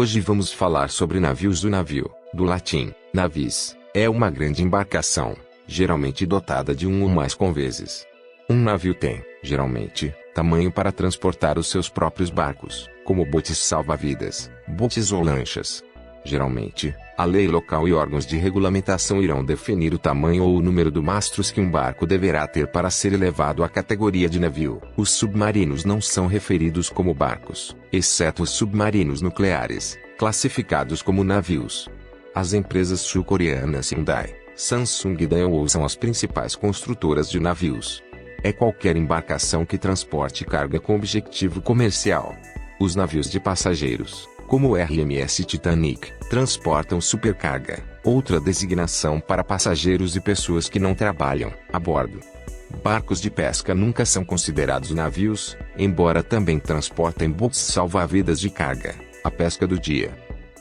Hoje vamos falar sobre navios. O navio, do latim, navis, é uma grande embarcação, geralmente dotada de um ou mais conveses. Um navio tem, geralmente, tamanho para transportar os seus próprios barcos, como botes salva-vidas, botes ou lanchas. Geralmente, a lei local e órgãos de regulamentação irão definir o tamanho ou o número de mastros que um barco deverá ter para ser elevado à categoria de navio. Os submarinos não são referidos como barcos, exceto os submarinos nucleares, classificados como navios. As empresas sul-coreanas Hyundai, Samsung e Daewoo são as principais construtoras de navios. É qualquer embarcação que transporte carga com objetivo comercial. Os navios de passageiros, como o RMS Titanic, transportam supercarga, outra designação para passageiros e pessoas que não trabalham a bordo. Barcos de pesca nunca são considerados navios, embora também transportem botes salva-vidas de carga, a pesca do dia.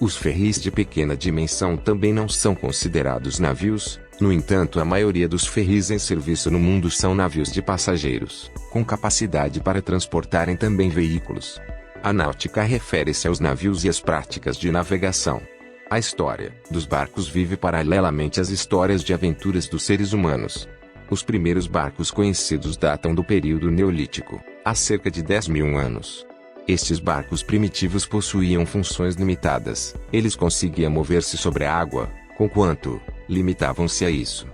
Os ferris de pequena dimensão também não são considerados navios, no entanto a maioria dos ferris em serviço no mundo são navios de passageiros, com capacidade para transportarem também veículos. A náutica refere-se aos navios e às práticas de navegação. A história dos barcos vive paralelamente às histórias de aventuras dos seres humanos. Os primeiros barcos conhecidos datam do período Neolítico, há cerca de 10.000 anos. Estes barcos primitivos possuíam funções limitadas, eles conseguiam mover-se sobre a água, conquanto limitavam-se a isso.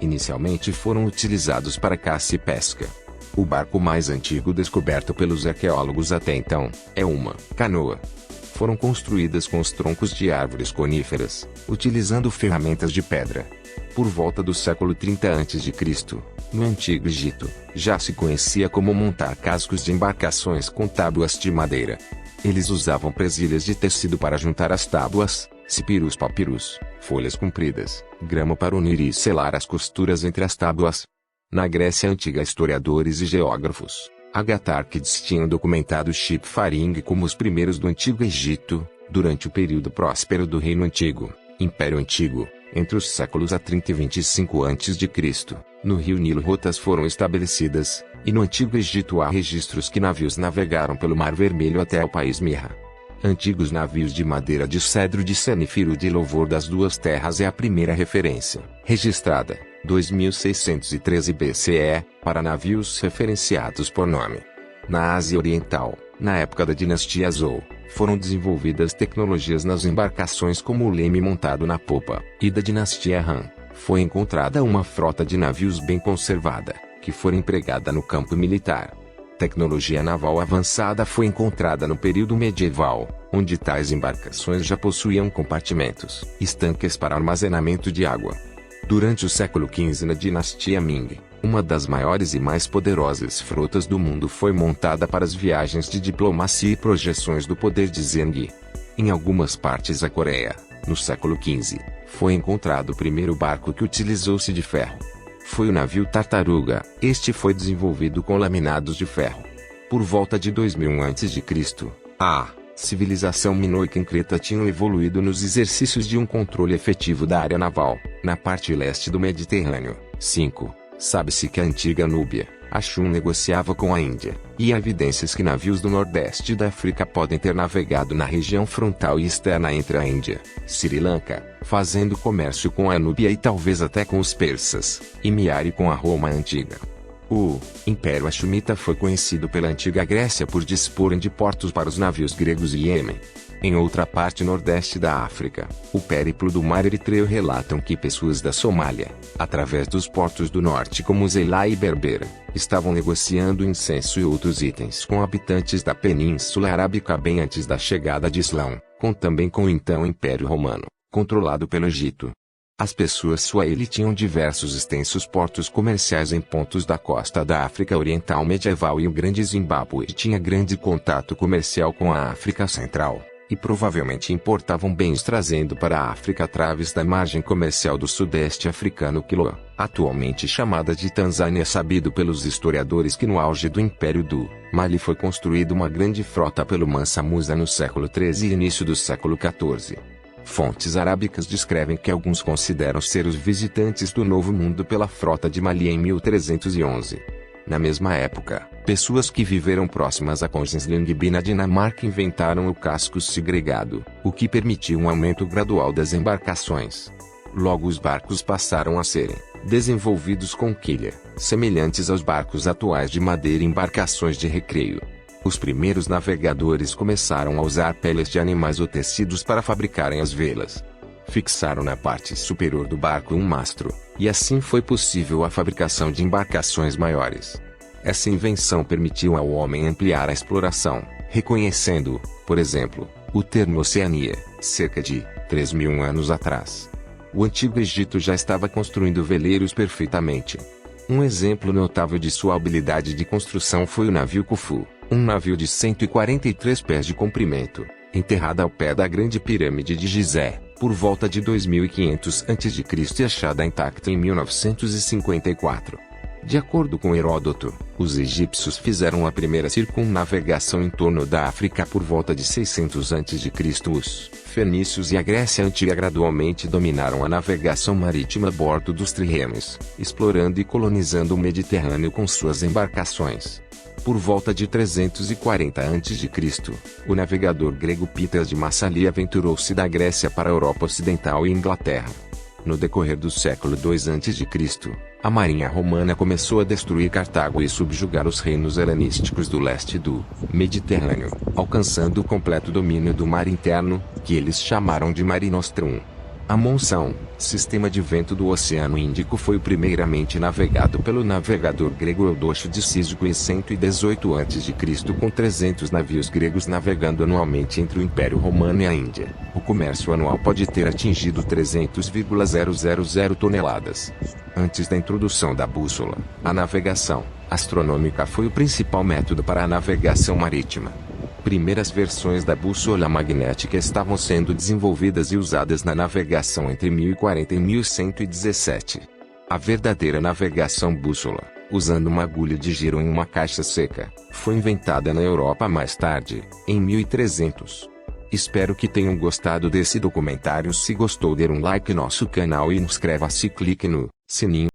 Inicialmente foram utilizados para caça e pesca. O barco mais antigo descoberto pelos arqueólogos até então é uma canoa. Foram construídas com os troncos de árvores coníferas, utilizando ferramentas de pedra. Por volta do século 30 a.C., no Antigo Egito, já se conhecia como montar cascos de embarcações com tábuas de madeira. Eles usavam presilhas de tecido para juntar as tábuas, papyrus, folhas compridas, grama para unir e selar as costuras entre as tábuas. Na Grécia Antiga, historiadores e geógrafos, Agatárquides tinham documentado shipfaring como os primeiros do Antigo Egito, durante o período próspero do Reino Antigo, Império Antigo, entre os séculos a 30 e 25 a.C., no rio Nilo rotas foram estabelecidas, e no Antigo Egito há registros que navios navegaram pelo Mar Vermelho até o país Mirra. Antigos navios de madeira de cedro de Senífero de Louvor das Duas Terras é a primeira referência, registrada, 2613 BCE, para navios referenciados por nome. Na Ásia Oriental, na época da dinastia Zhou, foram desenvolvidas tecnologias nas embarcações como o leme montado na popa, e da dinastia Han, foi encontrada uma frota de navios bem conservada, que foi empregada no campo militar. Tecnologia naval avançada foi encontrada no período medieval, onde tais embarcações já possuíam compartimentos, estanques para armazenamento de água. Durante o século XV na dinastia Ming, uma das maiores e mais poderosas frotas do mundo foi montada para as viagens de diplomacia e projeções do poder de Zheng. Em algumas partes da Coreia, no século XV, foi encontrado o primeiro barco que utilizou-se de ferro. Foi o navio Tartaruga. Este foi desenvolvido com laminados de ferro. Por volta de 2000 a.C., a civilização minoica em Creta tinham evoluído nos exercícios de um controle efetivo da área naval, na parte leste do Mediterrâneo. 5. Sabe-se que a antiga Núbia, Axum, negociava com a Índia, e há evidências que navios do nordeste da África podem ter navegado na região frontal e externa entre a Índia, Sri Lanka, fazendo comércio com a Núbia e talvez até com os persas, e Miare com a Roma antiga. O Império Axumita foi conhecido pela antiga Grécia por disporem de portos para os navios gregos e Iêmen. Em outra parte nordeste da África, o périplo do mar Eritreu relatam que pessoas da Somália, através dos portos do norte como Zeila e Berbera, estavam negociando incenso e outros itens com habitantes da Península Arábica bem antes da chegada de Islão, também com o então Império Romano, controlado pelo Egito. As pessoas Swahili tinham diversos extensos portos comerciais em pontos da costa da África Oriental medieval e o Grande Zimbábue tinha grande contato comercial com a África Central, e provavelmente importavam bens trazendo para a África através da margem comercial do sudeste africano Quiloa, atualmente chamada de Tanzânia. É sabido pelos historiadores que no auge do Império do Mali foi construída uma grande frota pelo Mansa Musa no século XIII e início do século XIV. Fontes arábicas descrevem que alguns consideram ser os visitantes do Novo Mundo pela frota de Mali em 1311. Na mesma época, pessoas que viveram próximas a Kongens-Lyngby na Dinamarca inventaram o casco segregado, o que permitiu um aumento gradual das embarcações. Logo os barcos passaram a serem desenvolvidos com quilha, semelhantes aos barcos atuais de madeira e embarcações de recreio. Os primeiros navegadores começaram a usar peles de animais ou tecidos para fabricarem as velas. Fixaram na parte superior do barco um mastro, e assim foi possível a fabricação de embarcações maiores. Essa invenção permitiu ao homem ampliar a exploração, reconhecendo, por exemplo, o termo Oceania, cerca de 3.000 anos atrás. O Antigo Egito já estava construindo veleiros perfeitamente. Um exemplo notável de sua habilidade de construção foi o navio Khufu, um navio de 143 pés de comprimento, enterrado ao pé da Grande Pirâmide de Gizé, por volta de 2500 a.C. e achada intacta em 1954. De acordo com Heródoto, os egípcios fizeram a primeira circunnavegação em torno da África por volta de 600 a.C. Os fenícios e a Grécia Antiga gradualmente dominaram a navegação marítima a bordo dos triremes, explorando e colonizando o Mediterrâneo com suas embarcações. Por volta de 340 a.C., o navegador grego Píteas de Massalia aventurou-se da Grécia para a Europa Ocidental e Inglaterra. No decorrer do século II a.C., a marinha romana começou a destruir Cartago e subjugar os reinos helenísticos do leste do Mediterrâneo, alcançando o completo domínio do mar interno, que eles chamaram de Mare Nostrum. A monção, sistema de vento do Oceano Índico, foi primeiramente navegado pelo navegador grego Eudoxo de Císico em 118 a.C. com 300 navios gregos navegando anualmente entre o Império Romano e a Índia. O comércio anual pode ter atingido 300,000 toneladas. Antes da introdução da bússola, a navegação astronômica foi o principal método para a navegação marítima. Primeiras versões da bússola magnética estavam sendo desenvolvidas e usadas na navegação entre 1040 e 1117. A verdadeira navegação bússola, usando uma agulha de giro em uma caixa seca, foi inventada na Europa mais tarde, em 1300. Espero que tenham gostado desse documentário. Se gostou, dê um like no nosso canal e inscreva-se e clique no sininho